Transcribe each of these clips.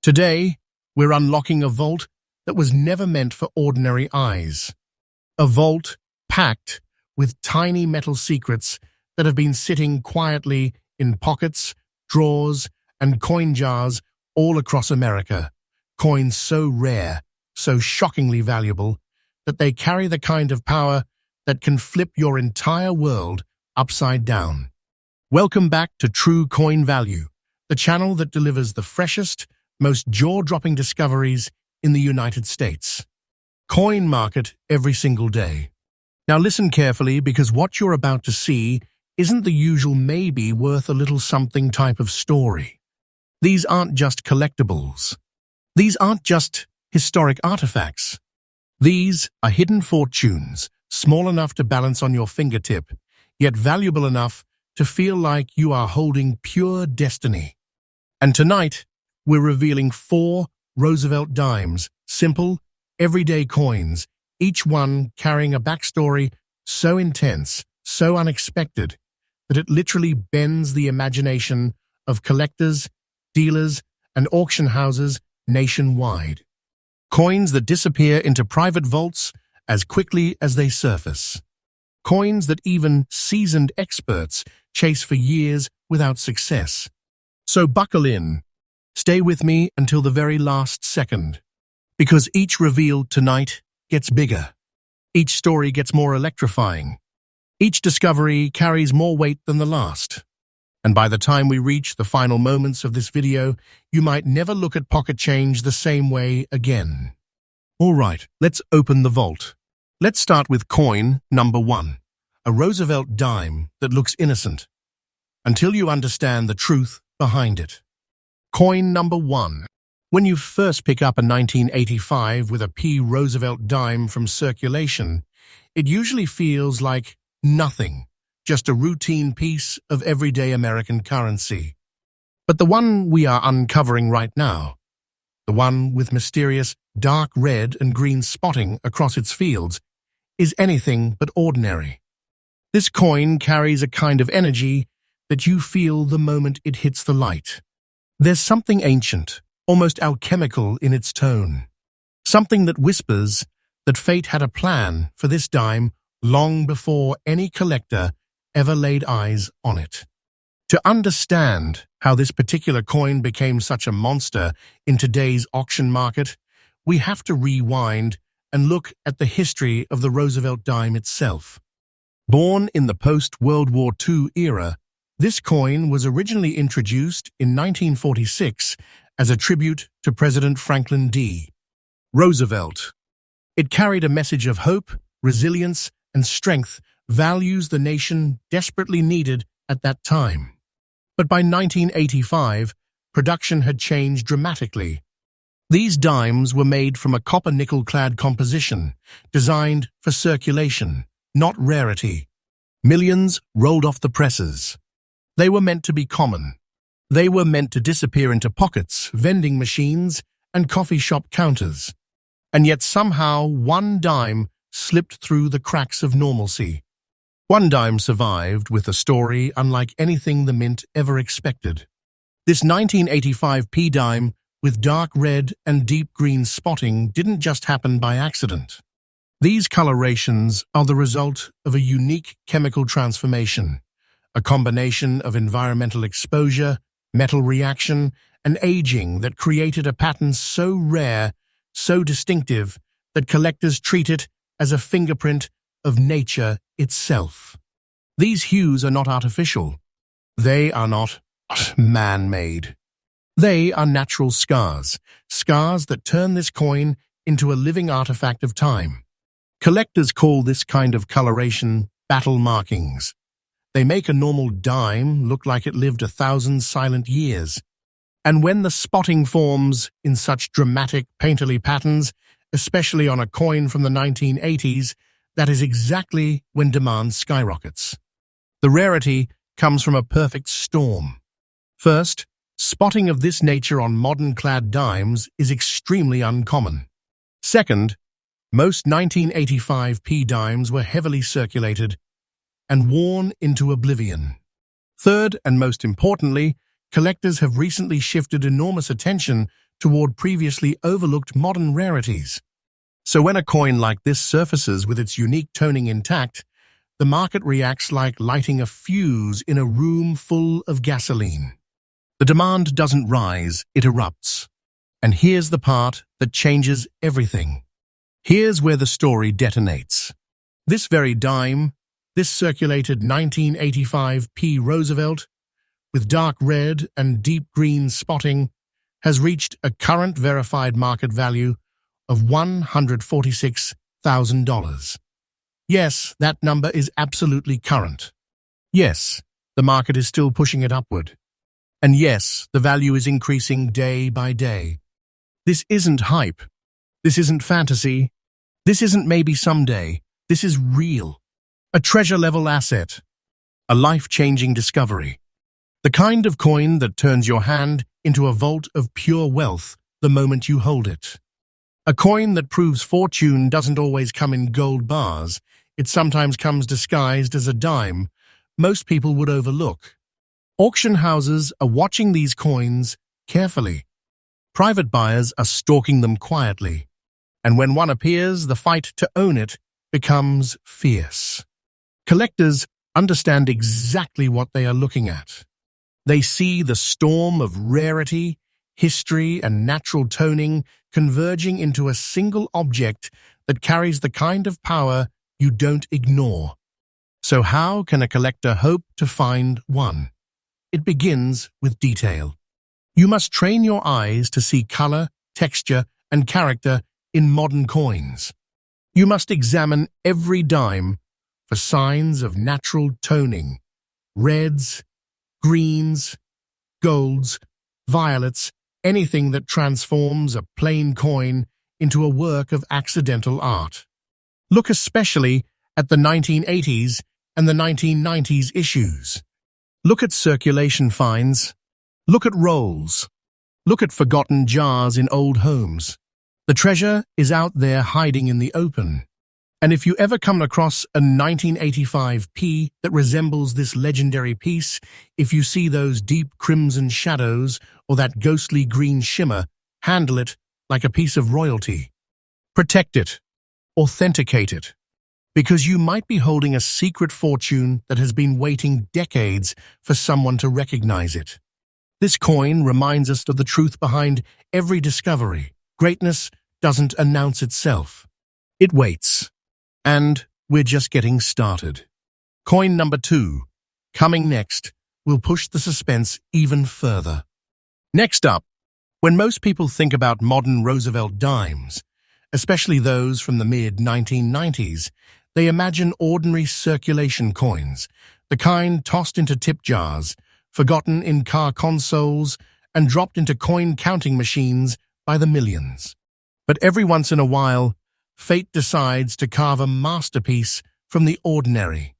Today, we're unlocking a vault that was never meant for ordinary eyes. A vault packed with tiny metal secrets that have been sitting quietly in pockets, drawers, and coin jars all across America. Coins so rare, so shockingly valuable, that they carry the kind of power that can flip your entire world upside down. Welcome back to True Coin Value, the channel that delivers the freshest, most jaw-dropping discoveries in the United States. Coin market every single day. Now listen carefully, because what you're about to see isn't the usual maybe worth a little something type of story. These aren't just collectibles. These aren't just historic artifacts. These are hidden fortunes, small enough to balance on your fingertip, yet valuable enough to feel like you are holding pure destiny. And tonight, we're revealing 4 Roosevelt dimes, simple, everyday coins, each one carrying a backstory so intense, so unexpected, that it literally bends the imagination of collectors, dealers, and auction houses nationwide. Coins that disappear into private vaults as quickly as they surface. Coins that even seasoned experts chase for years without success. So buckle in. Stay with me until the very last second, because each reveal tonight gets bigger. Each story gets more electrifying. Each discovery carries more weight than the last. And by the time we reach the final moments of this video, you might never look at pocket change the same way again. All right, let's open the vault. Let's start with coin number 1, a Roosevelt dime that looks innocent, until you understand the truth behind it. Coin number 1. When you first pick up a 1985 with a P. Roosevelt dime from circulation, it usually feels like nothing, just a routine piece of everyday American currency. But the one we are uncovering right now, the one with mysterious dark red and green spotting across its fields, is anything but ordinary. This coin carries a kind of energy that you feel the moment it hits the light. There's something ancient, almost alchemical in its tone. Something that whispers that fate had a plan for this dime long before any collector ever laid eyes on it. To understand how this particular coin became such a monster in today's auction market, we have to rewind and look at the history of the Roosevelt dime itself. Born in the post-World War II era, this coin was originally introduced in 1946 as a tribute to President Franklin D. Roosevelt. It carried a message of hope, resilience, and strength, values the nation desperately needed at that time. But by 1985, production had changed dramatically. These dimes were made from a copper-nickel-clad composition, designed for circulation, not rarity. Millions rolled off the presses. They were meant to be common. They were meant to disappear into pockets, vending machines, and coffee shop counters. And yet somehow one dime slipped through the cracks of normalcy. One dime survived with a story unlike anything the mint ever expected. This 1985 P dime with dark red and deep green spotting didn't just happen by accident. These colorations are the result of a unique chemical transformation, a combination of environmental exposure, metal reaction, and aging that created a pattern so rare, so distinctive, that collectors treat it as a fingerprint of nature itself. These hues are not artificial. They are not man-made. They are natural scars, scars that turn this coin into a living artifact of time. Collectors call this kind of coloration battle markings. They make a normal dime look like it lived 1,000 silent years. And when the spotting forms in such dramatic, painterly patterns, especially on a coin from the 1980s, that is exactly when demand skyrockets. The rarity comes from a perfect storm. First, spotting of this nature on modern-clad dimes is extremely uncommon. Second, most 1985 P dimes were heavily circulated and worn into oblivion. Third, and most importantly, collectors have recently shifted enormous attention toward previously overlooked modern rarities. So when a coin like this surfaces with its unique toning intact, the market reacts like lighting a fuse in a room full of gasoline. The demand doesn't rise, it erupts. And here's the part that changes everything. Here's where the story detonates. This very dime, this circulated 1985 P. Roosevelt, with dark red and deep green spotting, has reached a current verified market value of $146,000. Yes, that number is absolutely current. Yes, the market is still pushing it upward. And yes, the value is increasing day by day. This isn't hype. This isn't fantasy. This isn't maybe someday. This is real. A treasure-level asset. A life-changing discovery. The kind of coin that turns your hand into a vault of pure wealth the moment you hold it. A coin that proves fortune doesn't always come in gold bars. It sometimes comes disguised as a dime most people would overlook. Auction houses are watching these coins carefully. Private buyers are stalking them quietly. And when one appears, the fight to own it becomes fierce. Collectors understand exactly what they are looking at. They see the storm of rarity, history, and natural toning converging into a single object that carries the kind of power you don't ignore. So how can a collector hope to find one? It begins with detail. You must train your eyes to see color, texture, and character in modern coins. You must examine every dime for signs of natural toning, reds, greens, golds, violets, anything that transforms a plain coin into a work of accidental art. Look especially at the 1980s and the 1990s issues. Look at circulation finds. Look at rolls. Look at forgotten jars in old homes. The treasure is out there hiding in the open. And if you ever come across a 1985 P that resembles this legendary piece, if you see those deep crimson shadows or that ghostly green shimmer, handle it like a piece of royalty. Protect it. Authenticate it. Because you might be holding a secret fortune that has been waiting decades for someone to recognize it. This coin reminds us of the truth behind every discovery. Greatness doesn't announce itself. It waits. And we're just getting started. Coin number 2, coming next, will push the suspense even further. Next up, when most people think about modern Roosevelt dimes, especially those from the mid-1990s, they imagine ordinary circulation coins, the kind tossed into tip jars, forgotten in car consoles, and dropped into coin counting machines by the millions. But every once in a while, fate decides to carve a masterpiece from the ordinary.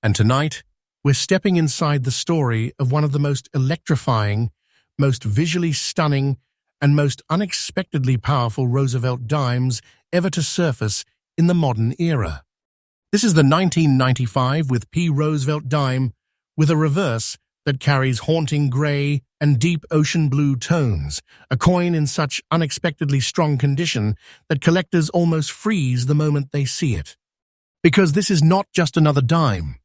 And tonight, we're stepping inside the story of one of the most electrifying, most visually stunning, and most unexpectedly powerful Roosevelt dimes ever to surface in the modern era. This is the 1995 with P. Roosevelt dime with a reverse that carries haunting gray and deep ocean blue tones, a coin in such unexpectedly strong condition that collectors almost freeze the moment they see it. Because this is not just another dime.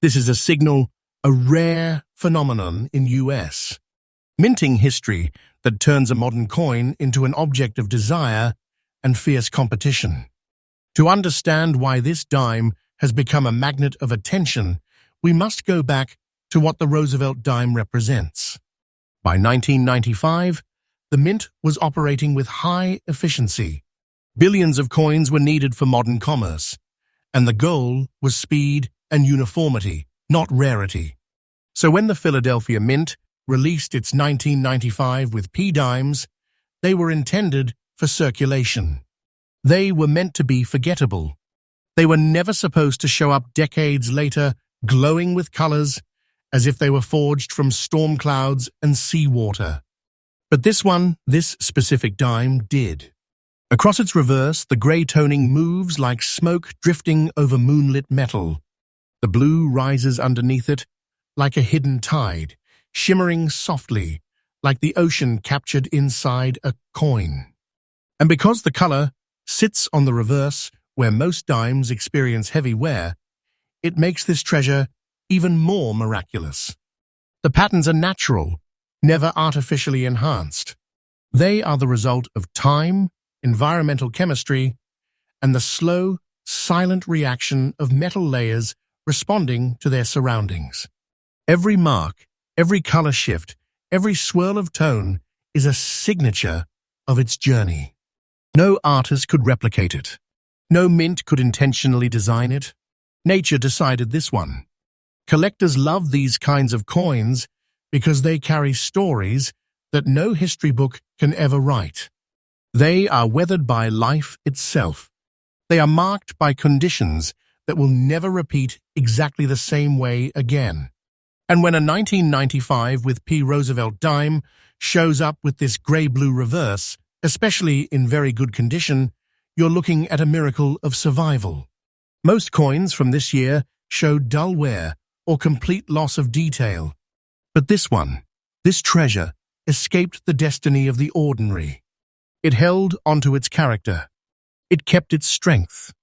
This is a signal, a rare phenomenon in US. Minting history that turns a modern coin into an object of desire and fierce competition. To understand why this dime has become a magnet of attention, we must go back to what the Roosevelt dime represents. By 1995, the mint was operating with high efficiency. Billions of coins were needed for modern commerce, and the goal was speed and uniformity, not rarity. So when the Philadelphia Mint released its 1995 with P dimes, they were intended for circulation. They were meant to be forgettable. They were never supposed to show up decades later, glowing with colors, as if they were forged from storm clouds and seawater. But this specific dime did. Across its reverse, the gray toning moves like smoke drifting over moonlit metal. The blue rises underneath it like a hidden tide, shimmering softly, like the ocean captured inside a coin. And because the color sits on the reverse, where most dimes experience heavy wear, it makes this treasure even more miraculous. The patterns are natural, never artificially enhanced. They are the result of time, environmental chemistry, and the slow, silent reaction of metal layers responding to their surroundings. Every mark, every color shift, every swirl of tone is a signature of its journey. No artist could replicate it. No mint could intentionally design it. Nature decided this one. Collectors love these kinds of coins because they carry stories that no history book can ever write. They are weathered by life itself. They are marked by conditions that will never repeat exactly the same way again. And when a 1995 with P. Roosevelt dime shows up with this grey-blue reverse, especially in very good condition, you're looking at a miracle of survival. Most coins from this year show dull wear or complete loss of detail. But this one, this treasure, escaped the destiny of the ordinary. It held onto its character. It kept its strength.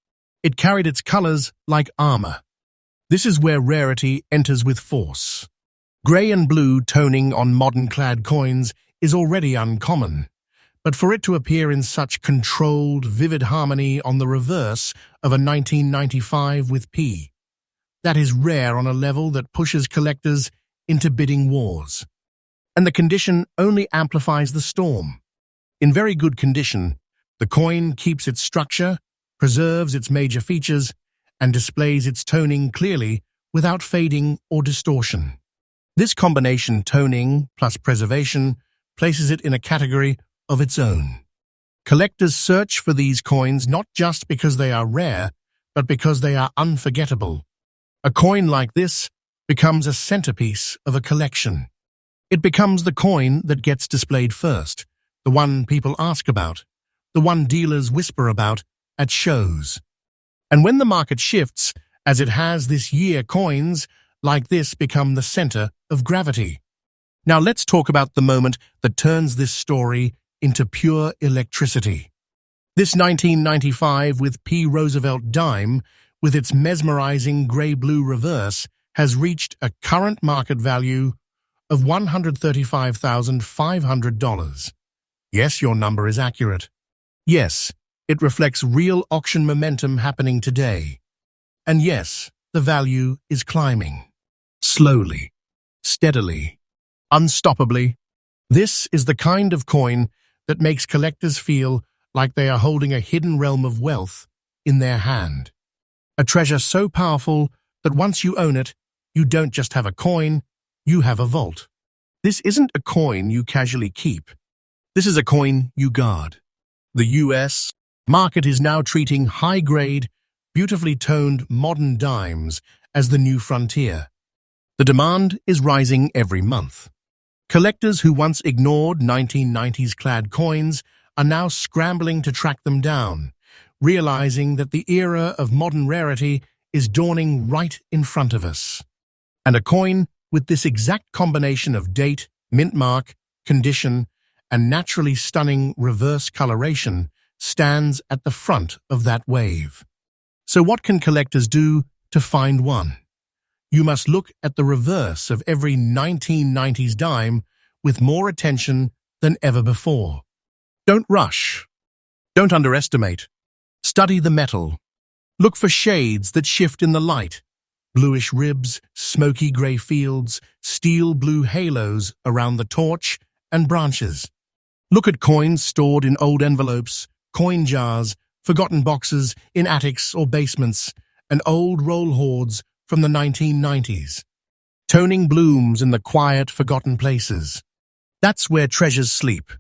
It carried its colors like armor. This is where rarity enters with force. Grey and blue toning on modern-clad coins is already uncommon, but for it to appear in such controlled, vivid harmony on the reverse of a 1995 with P, that is rare on a level that pushes collectors into bidding wars. And the condition only amplifies the storm. In very good condition, the coin keeps its structure, preserves its major features, and displays its toning clearly without fading or distortion. This combination, toning plus preservation, places it in a category of its own. Collectors search for these coins not just because they are rare, but because they are unforgettable. A coin like this becomes a centerpiece of a collection. It becomes the coin that gets displayed first, the one people ask about, the one dealers whisper about at shows. And when the market shifts, as it has this year, coins like this become the center of gravity. Now let's talk about the moment that turns this story into pure electricity. This 1995 with P. Roosevelt dime, with its mesmerizing grey-blue reverse, has reached a current market value of $135,500. Yes, your number is accurate. Yes, it reflects real auction momentum happening today. And yes, the value is climbing. Slowly, steadily, unstoppably. This is the kind of coin that makes collectors feel like they are holding a hidden realm of wealth in their hand. A treasure so powerful that once you own it, you don't just have a coin, you have a vault. This isn't a coin you casually keep. This is a coin you guard. The U.S. market is now treating high-grade, beautifully toned modern dimes as the new frontier. The demand is rising every month. Collectors who once ignored 1990s-clad coins are now scrambling to track them down, realizing that the era of modern rarity is dawning right in front of us. And a coin with this exact combination of date, mint mark, condition, and naturally stunning reverse coloration stands at the front of that wave. So what can collectors do to find one? You must look at the reverse of every 1990s dime with more attention than ever before. Don't rush. Don't underestimate. Study the metal. Look for shades that shift in the light. Bluish ribs, smoky gray fields, steel blue halos around the torch and branches. Look at coins stored in old envelopes, coin jars, forgotten boxes in attics or basements, and old roll hoards from the 1990s. Toning blooms in the quiet, forgotten places. That's where treasures sleep.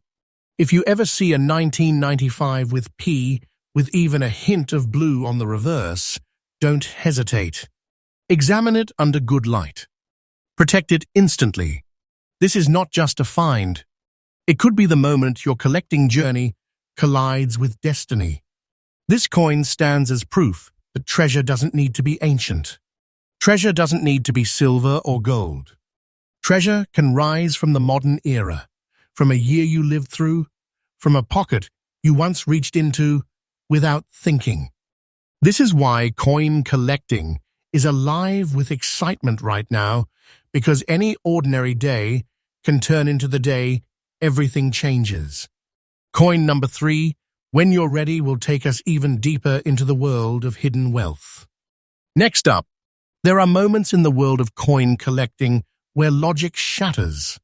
If you ever see a 1995 with P with even a hint of blue on the reverse, don't hesitate. Examine it under good light. Protect it instantly. This is not just a find. It could be the moment your collecting journey collides with destiny. This coin stands as proof that treasure doesn't need to be ancient. Treasure doesn't need to be silver or gold. Treasure can rise from the modern era, from a year you lived through, from a pocket you once reached into without thinking. This is why coin collecting is alive with excitement right now, because any ordinary day can turn into the day everything changes. Coin number 3, when you're ready, will take us even deeper into the world of hidden wealth. Next up, there are moments in the world of coin collecting where logic shatters.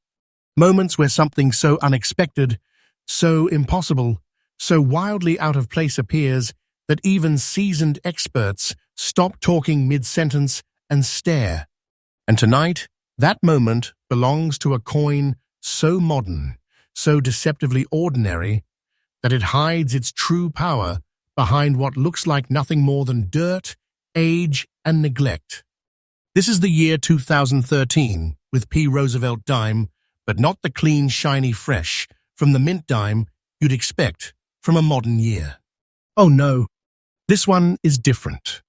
Moments where something so unexpected, so impossible, so wildly out of place appears that even seasoned experts stop talking mid-sentence and stare. And tonight, that moment belongs to a coin so modern, so deceptively ordinary, that it hides its true power behind what looks like nothing more than dirt, age, and neglect. This is the year 2013 with P. Roosevelt dime, but not the clean, shiny, fresh from the mint dime you'd expect from a modern year. Oh no, this one is different.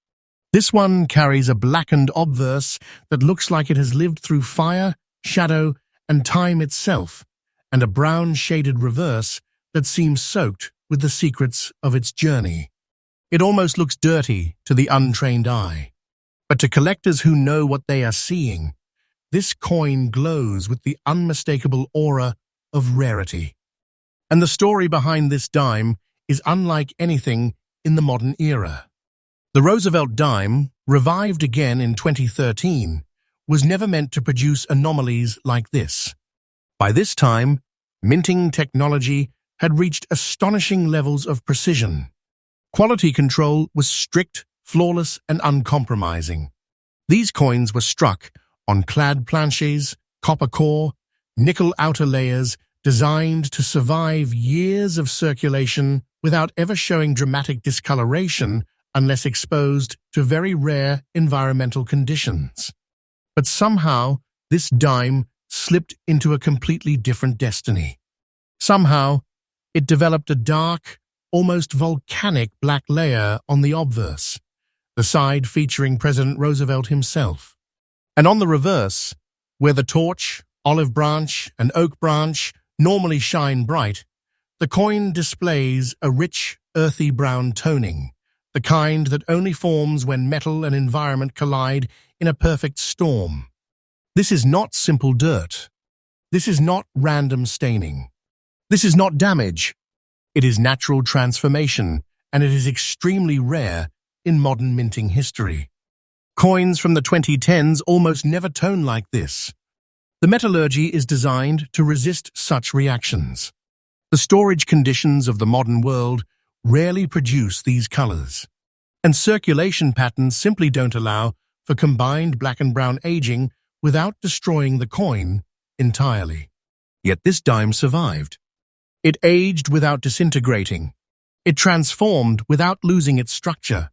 This one carries a blackened obverse that looks like it has lived through fire, shadow, and time itself, and a brown-shaded reverse that seems soaked with the secrets of its journey. It almost looks dirty to the untrained eye. But to collectors who know what they are seeing, this coin glows with the unmistakable aura of rarity. And the story behind this dime is unlike anything in the modern era. The Roosevelt dime, revived again in 2013, was never meant to produce anomalies like this. By this time, minting technology had reached astonishing levels of precision. Quality control was strict, flawless, and uncompromising. These coins were struck on clad planches, copper core, nickel outer layers, designed to survive years of circulation without ever showing dramatic discoloration unless exposed to very rare environmental conditions. But somehow, this dime slipped into a completely different destiny. Somehow, it developed a dark, almost volcanic black layer on the obverse, the side featuring President Roosevelt himself. And on the reverse, where the torch, olive branch, and oak branch normally shine bright, the coin displays a rich, earthy brown toning, the kind that only forms when metal and environment collide in a perfect storm. This is not simple dirt. This is not random staining. This is not damage. It is natural transformation, and it is extremely rare in modern minting history. Coins from the 2010s almost never tone like this. The metallurgy is designed to resist such reactions. The storage conditions of the modern world rarely produce these colors, and circulation patterns simply don't allow for combined black and brown aging without destroying the coin entirely. Yet this dime survived. It aged without disintegrating. It transformed without losing its structure.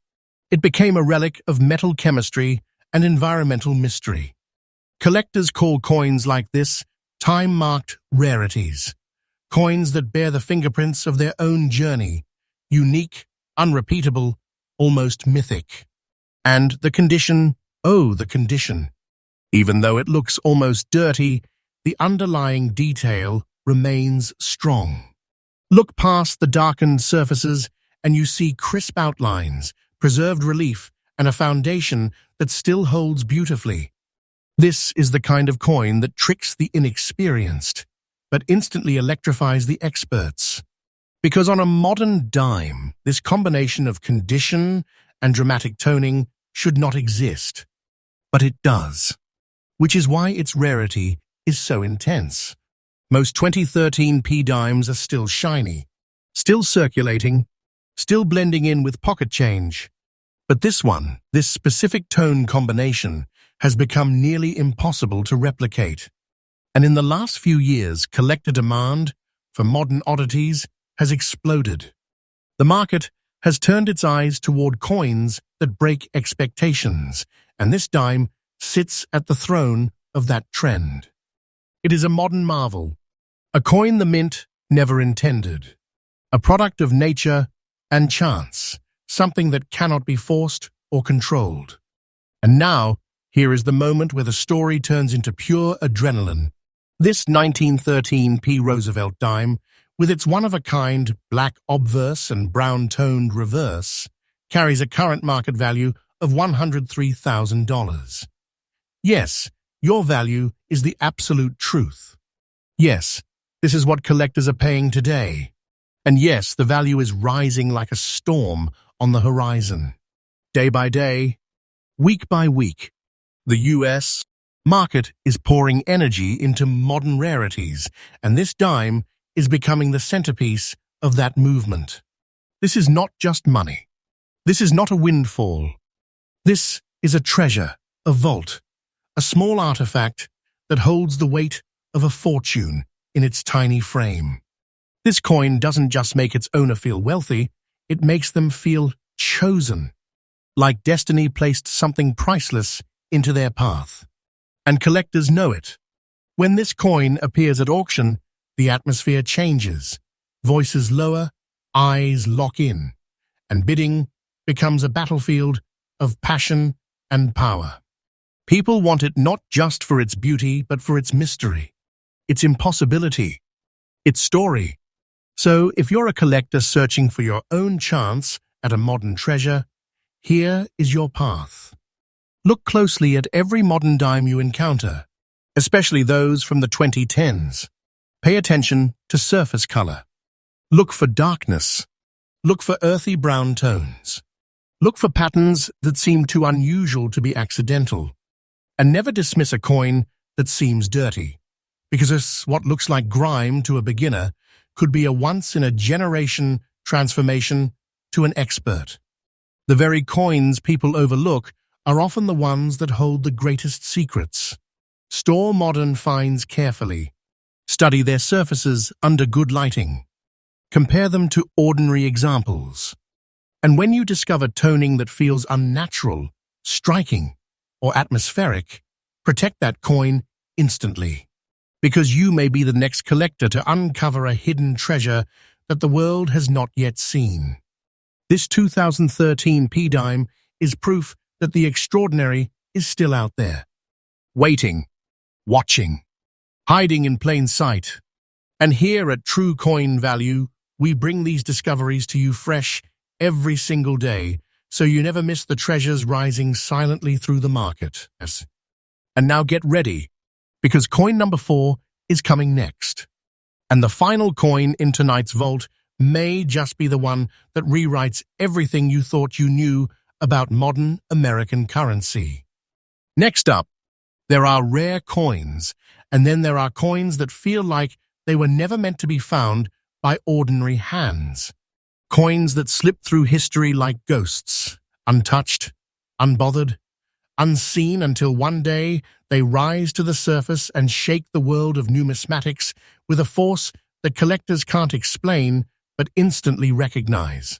It became a relic of metal chemistry and environmental mystery. Collectors call coins like this time-marked rarities, coins that bear the fingerprints of their own journey, unique, unrepeatable, almost mythic. And the condition, oh, the condition. Even though it looks almost dirty, the underlying detail remains strong. Look past the darkened surfaces and you see crisp outlines, preserved relief, and a foundation that still holds beautifully. This is the kind of coin that tricks the inexperienced, but instantly electrifies the experts. Because on a modern dime, this combination of condition and dramatic toning should not exist. But it does, which is why its rarity is so intense. Most 2013 P dimes are still shiny, still circulating, still blending in with pocket change. But this one, this specific tone combination, has become nearly impossible to replicate. And in the last few years, collector demand for modern oddities has exploded. The market has turned its eyes toward coins that break expectations, and this dime sits at the throne of that trend. It is a modern marvel, a coin the mint never intended, a product of nature and chance, something that cannot be forced or controlled. And now, here is the moment where the story turns into pure adrenaline. This 1913 Roosevelt dime, with its one-of-a-kind black obverse and brown-toned reverse, carries a current market value of $103,000. Yes, your value is the absolute truth. Yes, this is what collectors are paying today. And yes, the value is rising like a storm on the horizon. Day by day, week by week, the US market is pouring energy into modern rarities, and this dime is becoming the centerpiece of that movement. This is not just money. This is not a windfall. This is a treasure, a vault, a small artifact that holds the weight of a fortune in its tiny frame. This coin doesn't just make its owner feel wealthy, it makes them feel chosen, like destiny placed something priceless into their path. And collectors know it. When this coin appears at auction, the atmosphere changes. Voices lower, eyes lock in, and bidding becomes a battlefield of passion and power. People want it not just for its beauty, but for its mystery, its impossibility, its story. So, if you're a collector searching for your own chance at a modern treasure, here is your path. Look closely at every modern dime you encounter, especially those from the 2010s. Pay attention to surface color. Look for darkness. Look for earthy brown tones. Look for patterns that seem too unusual to be accidental. And never dismiss a coin that seems dirty, because what looks like grime to a beginner could be a once-in-a-generation transformation to an expert. The very coins people overlook are often the ones that hold the greatest secrets. Store modern finds carefully. Study their surfaces under good lighting. Compare them to ordinary examples. And when you discover toning that feels unnatural, striking, or atmospheric, protect that coin instantly. Because you may be the next collector to uncover a hidden treasure that the world has not yet seen. This 2013 dime is proof that the extraordinary is still out there. Waiting, watching, hiding in plain sight. And here at True Coin Value, we bring these discoveries to you fresh every single day, so you never miss the treasures rising silently through the market. Yes. And now get ready, because coin number 4 is coming next. And the final coin in tonight's vault may just be the one that rewrites everything you thought you knew about modern American currency. Next up, there are rare coins, and then there are coins that feel like they were never meant to be found by ordinary hands. Coins that slip through history like ghosts, untouched, unbothered, unseen until one day they rise to the surface and shake the world of numismatics with a force that collectors can't explain but instantly recognize.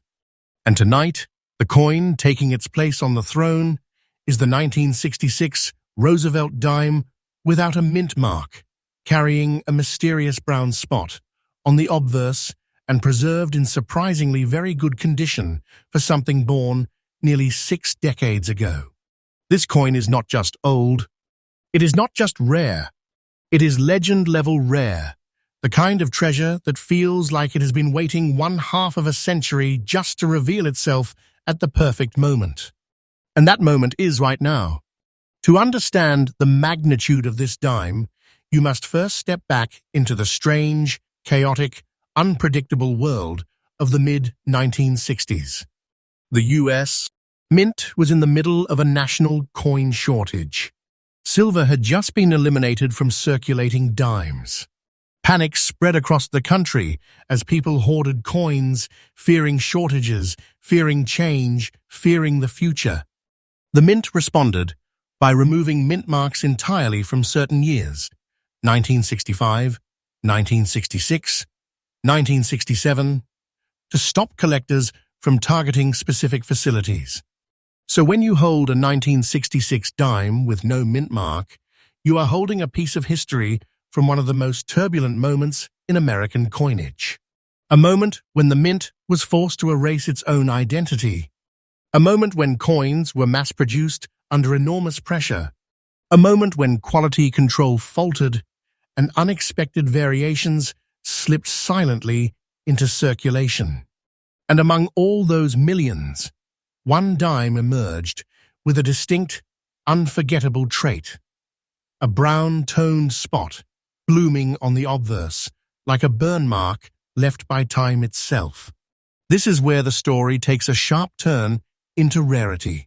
And tonight, the coin taking its place on the throne is the 1966 Roosevelt dime without a mint mark, carrying a mysterious brown spot on the obverse and preserved in surprisingly very good condition for something born nearly 6 decades ago. This coin is not just old, it is not just rare, it is legend-level rare, the kind of treasure that feels like it has been waiting 1/2 of a century just to reveal itself at the perfect moment. And that moment is right now. To understand the magnitude of this dime, you must first step back into the strange, chaotic, unpredictable world of the mid-1960s. The US Mint was in the middle of a national coin shortage. Silver had just been eliminated from circulating dimes. Panic spread across the country as people hoarded coins, fearing shortages, fearing change, fearing the future. The Mint responded by removing mint marks entirely from certain years, 1965, 1966, 1967, to stop collectors from targeting specific facilities. So when you hold a 1966 dime with no mint mark, you are holding a piece of history from one of the most turbulent moments in American coinage. A moment when the mint was forced to erase its own identity. A moment when coins were mass-produced under enormous pressure. A moment when quality control faltered and unexpected variations slipped silently into circulation. And among all those millions, one dime emerged with a distinct, unforgettable trait: a brown-toned spot blooming on the obverse, like a burn mark left by time itself. This is where the story takes a sharp turn into rarity.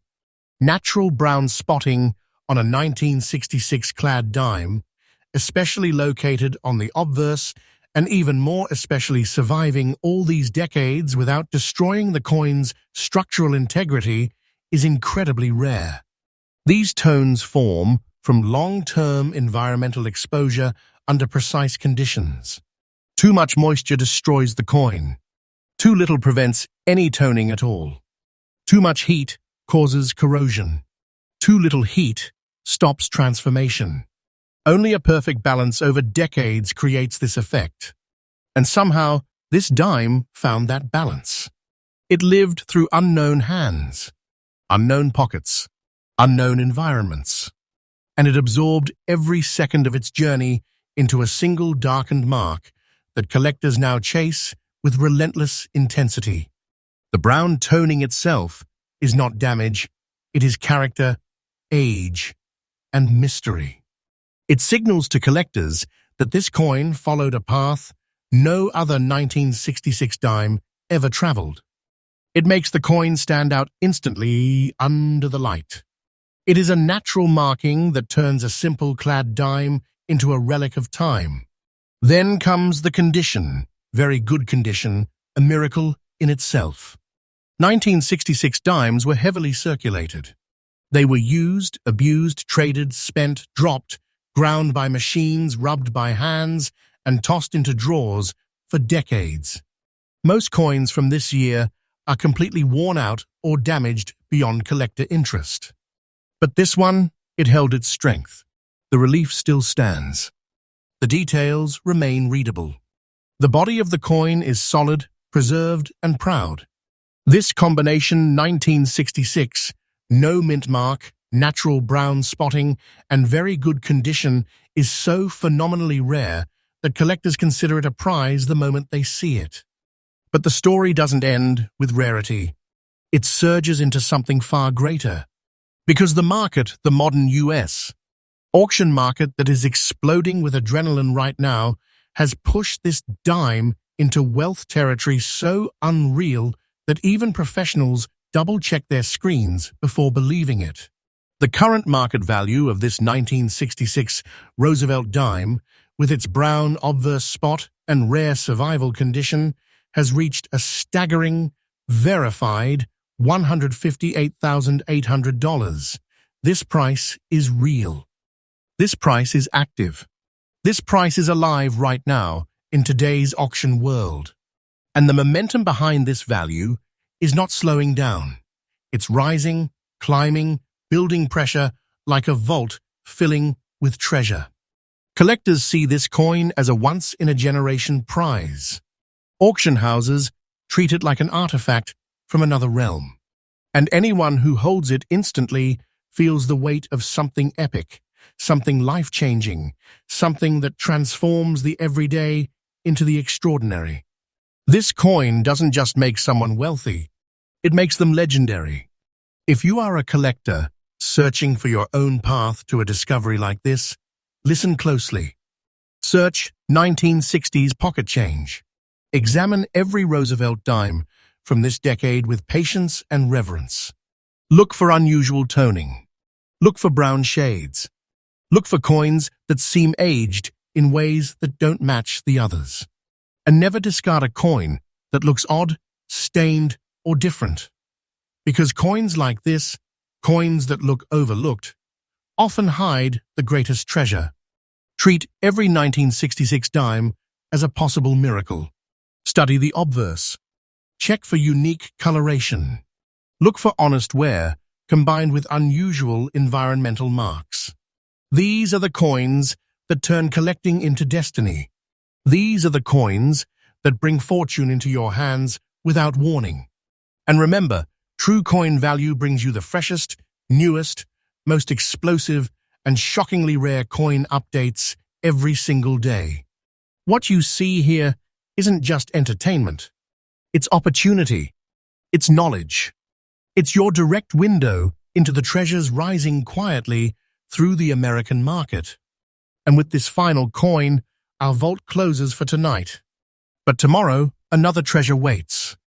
Natural brown spotting on a 1966 clad dime, especially located on the obverse, and even more especially surviving all these decades without destroying the coin's structural integrity, is incredibly rare. These tones form from long-term environmental exposure under precise conditions. Too much moisture destroys the coin. Too little prevents any toning at all. Too much heat causes corrosion. Too little heat stops transformation. Only a perfect balance over decades creates this effect. And somehow, this dime found that balance. It lived through unknown hands, unknown pockets, unknown environments, and it absorbed every second of its journey into a single darkened mark that collectors now chase with relentless intensity. The brown toning itself is not damage, it is character, age, and mystery. It signals to collectors that this coin followed a path no other 1966 dime ever traveled. It makes the coin stand out instantly under the light. It is a natural marking that turns a simple clad dime into a relic of time. Then comes the condition, very good condition, a miracle in itself. 1966 dimes were heavily circulated. They were used, abused, traded, spent, dropped, ground by machines, rubbed by hands, and tossed into drawers for decades. Most coins from this year are completely worn out or damaged beyond collector interest. But this one, it held its strength. The relief still stands. The details remain readable. The body of the coin is solid, preserved, and proud. This combination 1966, no mint mark, natural brown spotting, and very good condition is so phenomenally rare that collectors consider it a prize the moment they see it. But the story doesn't end with rarity. It surges into something far greater. Because the market, the modern US auction market that is exploding with adrenaline right now, has pushed this dime into wealth territory so unreal that even professionals double-check their screens before believing it. The current market value of this 1966 Roosevelt dime, with its brown obverse spot and rare survival condition, has reached a staggering, verified $158,800. This price is real. This price is active. This price is alive right now in today's auction world. And the momentum behind this value is not slowing down. It's rising, climbing, building pressure like a vault filling with treasure. Collectors see this coin as a once-in-a-generation prize. Auction houses treat it like an artifact from another realm. And anyone who holds it instantly feels the weight of something epic, something life-changing, something that transforms the everyday into the extraordinary. This coin doesn't just make someone wealthy, it makes them legendary. If you are a collector searching for your own path to a discovery like this, listen closely. Search 1960s pocket change. Examine every Roosevelt dime from this decade with patience and reverence. Look for unusual toning. Look for brown shades. Look for coins that seem aged in ways that don't match the others. And never discard a coin that looks odd, stained, or different. Because coins like this, coins that look overlooked, often hide the greatest treasure. Treat every 1966 dime as a possible miracle. Study the obverse. Check for unique coloration. Look for honest wear combined with unusual environmental marks. These are the coins that turn collecting into destiny. These are the coins that bring fortune into your hands without warning. And remember, true coin value brings you the freshest, newest, most explosive, and shockingly rare coin updates every single day. What you see here isn't just entertainment. It's opportunity. It's knowledge. It's your direct window into the treasures rising quietly through the American market. And with this final coin, our vault closes for tonight. But tomorrow, another treasure waits.